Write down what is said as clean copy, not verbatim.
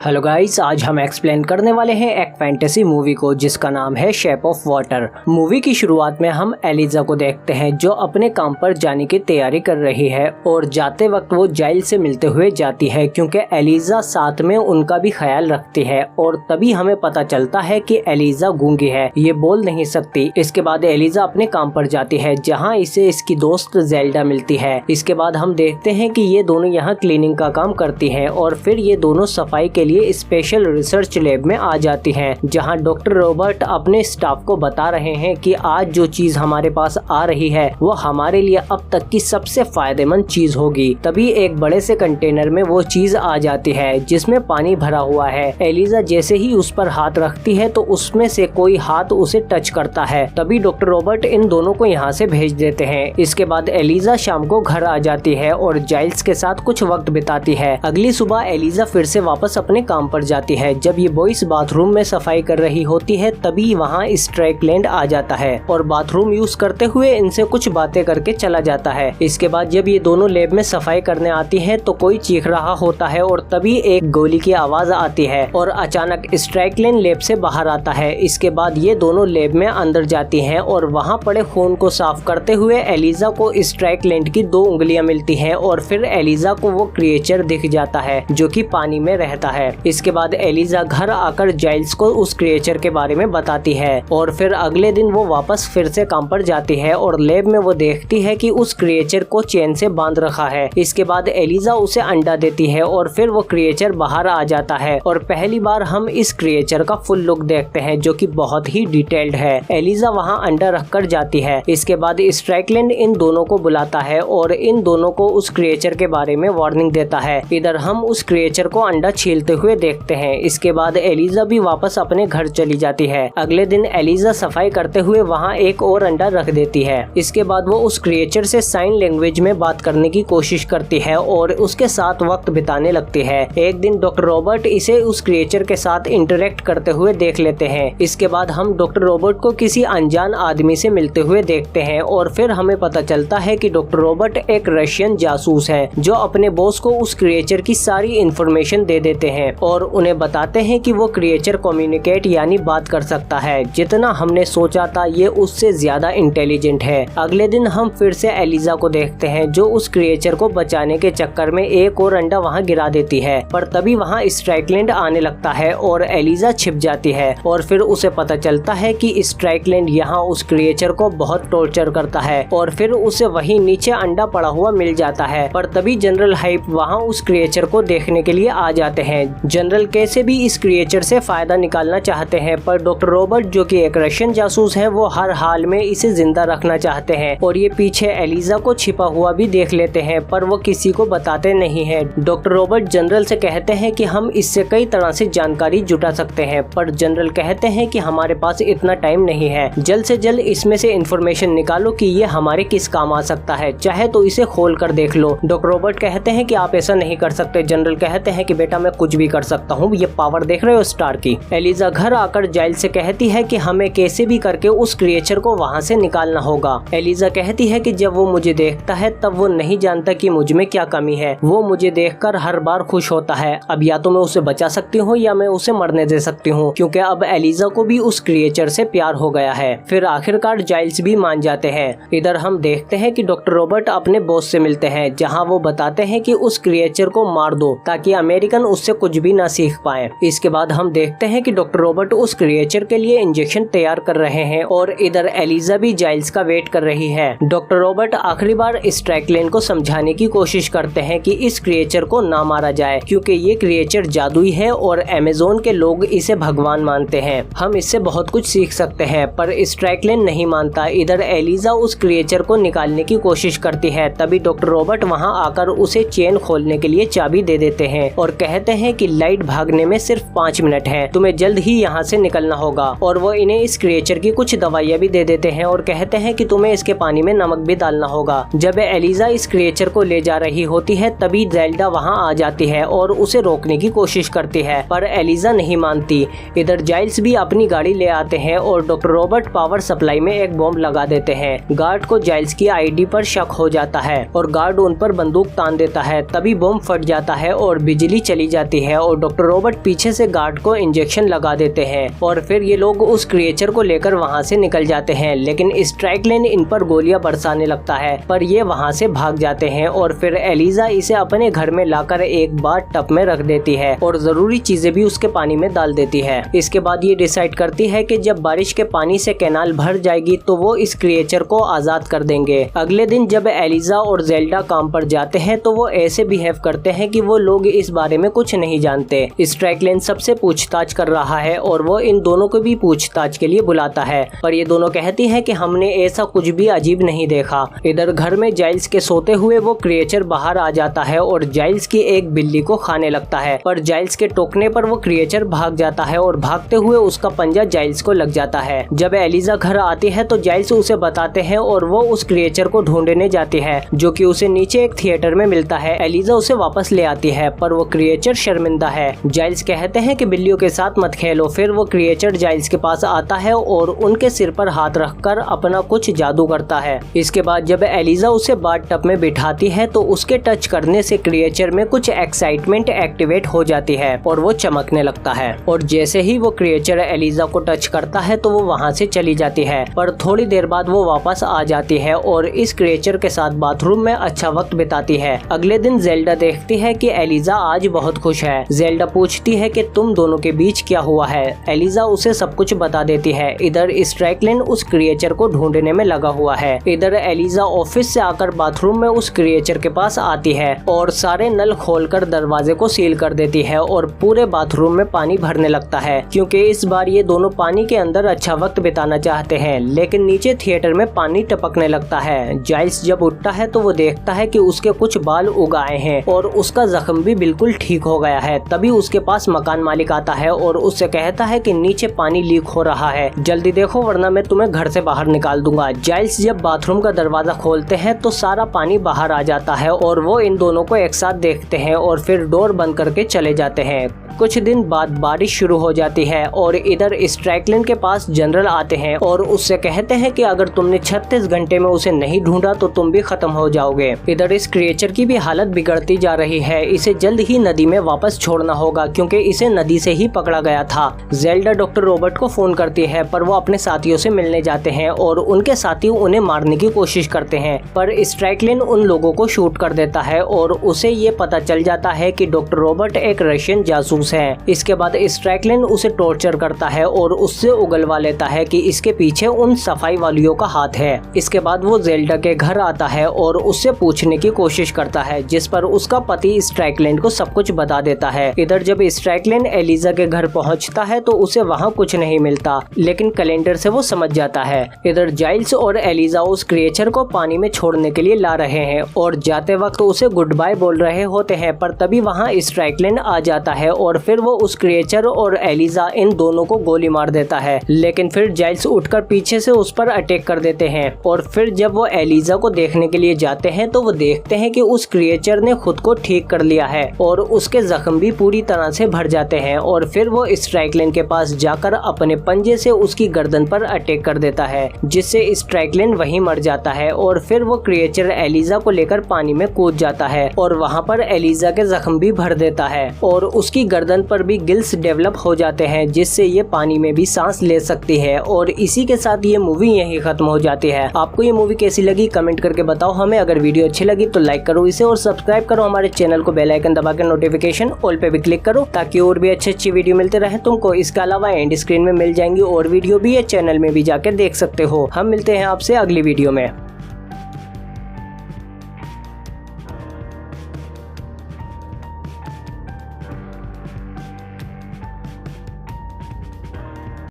Hello guys, आज हम explain करने वाले हैं एक फैंटेसी मूवी को जिसका नाम है शेप ऑफ वाटर। मूवी की शुरुआत में हम एलिजा को देखते हैं जो अपने काम पर जाने की तैयारी कर रही है और जाते वक्त वो जाइल से मिलते हुए जाती है क्योंकि एलिजा साथ में उनका भी ख्याल रखती है। और तभी हमें पता चलता है कि एलिजा गूंगी है, ये बोल नहीं सकती। इसके बाद एलिजा अपने काम पर जाती है जहाँ इसे इसकी दोस्त जेल्डा मिलती है। इसके बाद हम देखते हैं कि ये दोनों यहाँ क्लीनिंग का काम करती है और फिर ये दोनों सफाई के लिए स्पेशल रिसर्च लैब में आ जाती हैं, जहां डॉक्टर रॉबर्ट अपने स्टाफ को बता रहे हैं कि आज जो चीज हमारे पास आ रही है वो हमारे लिए अब तक की सबसे फायदेमंद चीज होगी। तभी एक बड़े से कंटेनर में वो चीज आ जाती है जिसमें पानी भरा हुआ है। एलिजा जैसे ही उस पर हाथ रखती है तो उसमें से कोई हाथ उसे टच करता है। तभी डॉक्टर रॉबर्ट इन दोनों को यहाँ से भेज देते हैं। इसके बाद एलिजा शाम को घर आ जाती है और जाइल्स के साथ कुछ वक्त बिताती है। अगली सुबह एलिजा फिर से वापस अपने काम पर जाती है। जब ये बॉयज बाथरूम में सफाई कर रही होती है तभी वहाँ स्ट्राइकलैंड आ जाता है और बाथरूम यूज करते हुए इनसे कुछ बातें करके चला जाता है। इसके बाद जब ये दोनों लैब में सफाई करने आती है तो कोई चीख रहा होता है और तभी एक गोली की आवाज आती है और अचानक स्ट्राइकलैंड लैब से बाहर आता है। इसके बाद ये दोनों लैब में अंदर जाती हैं और वहाँ पड़े खून को साफ करते हुए एलिजा को स्ट्राइकलैंड की 2 उंगलियां मिलती हैं और फिर एलिजा को वो क्रिएचर दिख जाता है जो कि पानी में रहता है। इसके बाद एलिजा घर आकर जाइल्स को उस क्रिएचर के बारे में बताती है और फिर अगले दिन वो वापस फिर से काम पर जाती है और लैब में वो देखती है कि उस क्रिएचर को चेन से बांध रखा है। इसके बाद एलिजा उसे अंडा देती है और फिर वो क्रिएचर बाहर आ जाता है और पहली बार हम इस क्रिएचर का फुल लुक देखते हैं जो कि बहुत ही डिटेल्ड है। एलिजा वहाँ अंडा रखकर जाती है। इसके बाद स्ट्राइकलैंड इन दोनों को बुलाता है और इन दोनों को उस क्रिएचर के बारे में वार्निंग देता है। इधर हम उस क्रिएचर को अंडा छीलते हुए देखते हैं। इसके बाद एलिजा भी वापस अपने घर चली जाती है। अगले दिन एलिजा सफाई करते हुए वहाँ एक और अंडा रख देती है। इसके बाद वो उस क्रिएचर से साइन लैंग्वेज में बात करने की कोशिश करती है और उसके साथ वक्त बिताने लगती है। एक दिन डॉक्टर रॉबर्ट इसे उस क्रिएचर के साथ इंटरेक्ट करते हुए देख लेते हैं। इसके बाद हम डॉक्टर रॉबर्ट को किसी अनजान आदमी से मिलते हुए देखते हैं और फिर हमें पता चलता है कि डॉक्टर रॉबर्ट एक रशियन जासूस है जो अपने बॉस को उस क्रिएचर की सारी इंफॉर्मेशन दे देते हैं और उन्हें बताते हैं कि वो क्रिएचर कम्युनिकेट यानी बात कर सकता है। जितना हमने सोचा था ये उससे ज्यादा इंटेलिजेंट है। अगले दिन हम फिर से एलिजा को देखते हैं जो उस क्रिएचर को बचाने के चक्कर में एक और अंडा वहाँ गिरा देती है, पर तभी वहाँ स्ट्राइकलैंड आने लगता है और एलिजा छिप जाती है और फिर उसे पता चलता है कि स्ट्राइकलैंड यहाँ उस क्रिएचर को बहुत टॉर्चर करता है और फिर उसे वही नीचे अंडा पड़ा हुआ मिल जाता है। पर तभी जनरल हाइप वहाँ उस क्रिएचर को देखने के लिए आ जाते हैं। जनरल कैसे भी इस क्रिएचर से फायदा निकालना चाहते हैं, पर डॉक्टर रॉबर्ट जो कि एक रशियन जासूस है वो हर हाल में इसे जिंदा रखना चाहते हैं और ये पीछे एलिजा को छिपा हुआ भी देख लेते हैं, पर वो किसी को बताते नहीं हैं। डॉक्टर रॉबर्ट जनरल से कहते हैं कि हम इससे कई तरह से जानकारी जुटा सकते हैं, पर जनरल कहते हैं कि हमारे पास इतना टाइम नहीं है। जल्द से जल्द इसमें से इंफॉर्मेशन निकालो कि ये हमारे किस काम आ सकता है, चाहे तो इसे खोल कर देख लो। डॉक्टर रॉबर्ट कहते हैं कि आप ऐसा नहीं कर सकते। जनरल कहते हैं कि बेटा मैं कुछ भी कर सकता हूँ, ये पावर देख रहे हो स्टार की। एलिजा घर आकर जाइल से कहती है कि हमें कैसे भी करके उस क्रिएचर को वहाँ से निकालना होगा। एलिजा कहती है कि जब वो मुझे देखता है तब वो नहीं जानता कि मुझ में क्या कमी है, वो मुझे देखकर हर बार खुश होता है। अब या तो मैं उसे बचा सकती हूँ या मैं उसे मरने दे सकती हूँ, क्योंकि अब एलिजा को भी उस क्रिएचर से प्यार हो गया है। फिर आखिरकार जाइल्स भी मान जाते हैं। इधर हम देखते हैं कि डॉक्टर रॉबर्ट अपने बॉस से मिलते हैं जहाँ वो बताते हैं कि उस क्रिएचर को मार दो ताकि अमेरिकन उससे कुछ भी ना सीख पाए। इसके बाद हम देखते हैं कि डॉक्टर रॉबर्ट उस क्रिएचर के लिए इंजेक्शन तैयार कर रहे हैं और इधर एलिजा भी जाइल्स का वेट कर रही है। डॉक्टर रॉबर्ट आखिरी बार स्ट्राइकलैंड को समझाने की कोशिश करते हैं कि इस क्रिएचर को ना मारा जाए क्योंकि ये क्रिएचर जादुई है और अमेज़न के लोग इसे भगवान मानते हैं, हम इससे बहुत कुछ सीख सकते हैं। पर स्ट्राइकलैंड नहीं मानता। इधर एलिजा उस क्रिएचर को निकालने की कोशिश करती है। तभी डॉक्टर रॉबर्ट वहाँ आकर उसे चेन खोलने के लिए चाबी दे देते हैं और कहते हैं कि लाइट भागने में सिर्फ 5 मिनट है, तुम्हें जल्द ही यहाँ से निकलना होगा। और वो इन्हें इस क्रिएचर की कुछ दवाइयाँ भी दे देते हैं और कहते हैं कि तुम्हें इसके पानी में नमक भी डालना होगा। जब एलिजा इस क्रिएचर को ले जा रही होती है तभी जेल्डा वहाँ आ जाती है और उसे रोकने की कोशिश करती है, पर एलिजा नहीं मानती। इधर जाइल्स भी अपनी गाड़ी ले आते हैं और डॉक्टर रॉबर्ट पावर सप्लाई में एक बॉम्ब लगा देते हैं। गार्ड को जाइल्स की आईडी पर शक हो जाता है और गार्ड उन पर बंदूक तान देता है। तभी बॉम्ब फट जाता है और बिजली चली जाती है हैं और डॉक्टर रॉबर्ट पीछे से गार्ड को इंजेक्शन लगा देते हैं और फिर ये लोग उस क्रिएचर को लेकर वहाँ से निकल जाते हैं। लेकिन स्ट्राइकलैंड इन पर गोलियां बरसाने लगता है, पर ये वहाँ से भाग जाते हैं और फिर एलिजा इसे अपने घर में लाकर एक बार टब में रख देती है और जरूरी चीजें भी उसके पानी में डाल देती है। इसके बाद ये डिसाइड करती है कि जब बारिश के पानी से कैनाल भर जाएगी तो वो इस क्रिएचर को आजाद कर देंगे। अगले दिन जब एलिजा और जेल्डा काम पर जाते हैं तो वो ऐसे बिहेव करते हैं कि वो लोग इस बारे में कुछ नहीं जानते। स्ट्राइकलैंड सबसे पूछताछ कर रहा है और वो इन दोनों को भी पूछताछ के लिए बुलाता है, पर ये दोनों कहती हैं कि हमने ऐसा कुछ भी अजीब नहीं देखा। इधर घर में जाइल्स के सोते हुए वो क्रिएचर बाहर आ जाता है और जाइल्स की एक बिल्ली को खाने लगता है, पर जाइल्स के टोकने पर वो क्रिएचर भाग जाता है और भागते हुए उसका पंजा जाइल्स को लग जाता है। जब एलिजा घर आती है तो जाइल्स उसे बताते हैं और वो उस क्रिएचर को ढूंढने जाती है, जो कि उसे नीचे एक थिएटर में मिलता है। एलिजा उसे वापस ले आती है, पर वो क्रिएचर शर्मिंदा है। जाइल्स कहते हैं कि बिल्लियों के साथ मत खेलो। फिर वो क्रिएचर जाइल्स के पास आता है और उनके सिर पर हाथ रखकर अपना कुछ जादू करता है। इसके बाद जब एलिजा उसे बाथ टब में बिठाती है तो उसके टच करने से क्रिएचर में कुछ एक्साइटमेंट एक्टिवेट हो जाती है और वो चमकने लगता है। और जैसे ही वो क्रिएचर एलिजा को टच करता है तो वो वहाँ से चली जाती है, पर थोड़ी देर बाद वो वापस आ जाती है और इस क्रिएचर के साथ बाथरूम में अच्छा वक्त बिताती है। अगले दिन जेल्डा देखती है कि एलिजा आज बहुत खुश है। जेल्डा पूछती है कि तुम दोनों के बीच क्या हुआ है। एलिजा उसे सब कुछ बता देती है। इधर स्ट्राइकलैंड उस क्रिएचर को ढूंढने में लगा हुआ है। इधर एलिजा ऑफिस से आकर बाथरूम में उस क्रिएचर के पास आती है और सारे नल खोलकर दरवाजे को सील कर देती है और पूरे बाथरूम में पानी भरने लगता है, क्योंकि इस बार ये दोनों पानी के अंदर अच्छा वक्त बिताना चाहते हैं। लेकिन नीचे थिएटर में पानी टपकने लगता है। जाइल्स जब उठता है तो वो देखता है कि उसके कुछ बाल उग आए हैं और उसका जख्म भी बिल्कुल ठीक हो गया है। तभी उसके पास मकान मालिक आता है और उससे कहता है कि नीचे पानी लीक हो रहा है, जल्दी देखो वरना मैं तुम्हें घर से बाहर निकाल दूंगा। जाइल्स जब बाथरूम का दरवाजा खोलते हैं तो सारा पानी बाहर आ जाता है और वो इन दोनों को एक साथ देखते हैं और फिर डोर बंद करके चले जाते हैं। कुछ दिन बाद बारिश शुरू हो जाती है और इधर स्ट्राइकलैंड के पास जनरल आते हैं और उससे कहते हैं कि अगर तुमने 36 घंटे में उसे नहीं ढूंढा तो तुम भी खत्म हो जाओगे। इधर इस क्रिएचर की भी हालत बिगड़ती जा रही है। इसे जल्द ही नदी में वापस छोड़ना होगा, क्योंकि इसे नदी से ही पकड़ा गया था। जेल्डा डॉक्टर रॉबर्ट को फोन करती है, पर वो अपने साथियों से मिलने जाते हैं और उनके साथी उन्हें मारने की कोशिश करते हैं, पर स्ट्राइकलैंड उन लोगों को शूट कर देता है और उसे ये पता चल जाता है कि डॉक्टर रॉबर्ट एक रशियन जासूस है। इसके बाद स्ट्राइकलैंड उसे टॉर्चर करता है और उससे उगलवा लेता है कि इसके पीछे उन सफाई वालियों का हाथ है। इसके बाद वो जेल्डा के घर आता है और उससे पूछने की कोशिश करता है, जिस पर उसका पति स्ट्राइकलैंड को सब कुछ बता देता है। इधर जब स्ट्राइकलैंड एलिजा के घर पहुंचता है तो उसे वहां कुछ नहीं मिलता, लेकिन कैलेंडर से वो समझ जाता है। इधर जाइल्स और एलिजा उस क्रिएचर को पानी में छोड़ने के लिए ला रहे हैं और जाते वक्त उसे गुड बाय बोल रहे होते हैं, पर तभी वहाँ स्ट्राइकलैंड आ जाता है और फिर वो उस क्रिएचर और एलिजा इन दोनों को गोली मार देता है। लेकिन फिर जाइल्स उठकर पीछे से उस पर अटैक कर देते हैं और फिर जब वो एलिजा को देखने के लिए जाते हैं तो वो देखते हैं कि उस क्रिएचर ने खुद को ठीक कर लिया है और उसके जख्म भी पूरी तरह से भर जाते हैं। और फिर वो स्ट्राइकलैंड के पास जाकर अपने पंजे से उसकी गर्दन पर अटैक कर देता है, जिससे स्ट्राइकलैंड वहीं मर जाता है। और फिर वो क्रिएचर एलिजा को लेकर पानी में कूद जाता है और वहाँ पर एलिजा के जख्म भी भर देता है और उसकी गर्दन पर भी गिल्स डेवलप हो जाते हैं, जिससे ये पानी में भी सांस ले सकती है। और इसी के साथ ये मूवी यहीं खत्म हो जाती है। आपको ये मूवी कैसी लगी कमेंट करके बताओ हमें। अगर वीडियो अच्छी लगी तो लाइक करो इसे और सब्सक्राइब करो हमारे चैनल को। बेल आइकन दबा के नोटिफिकेशन ऑल पे भी क्लिक करो ताकि और भी अच्छी वीडियो मिलते रहे तुमको। इसके अलावा एंड स्क्रीन में मिल जाएंगी और वीडियो भी, ये चैनल में भी जाके देख सकते हो। हम मिलते हैं आपसे अगली वीडियो में।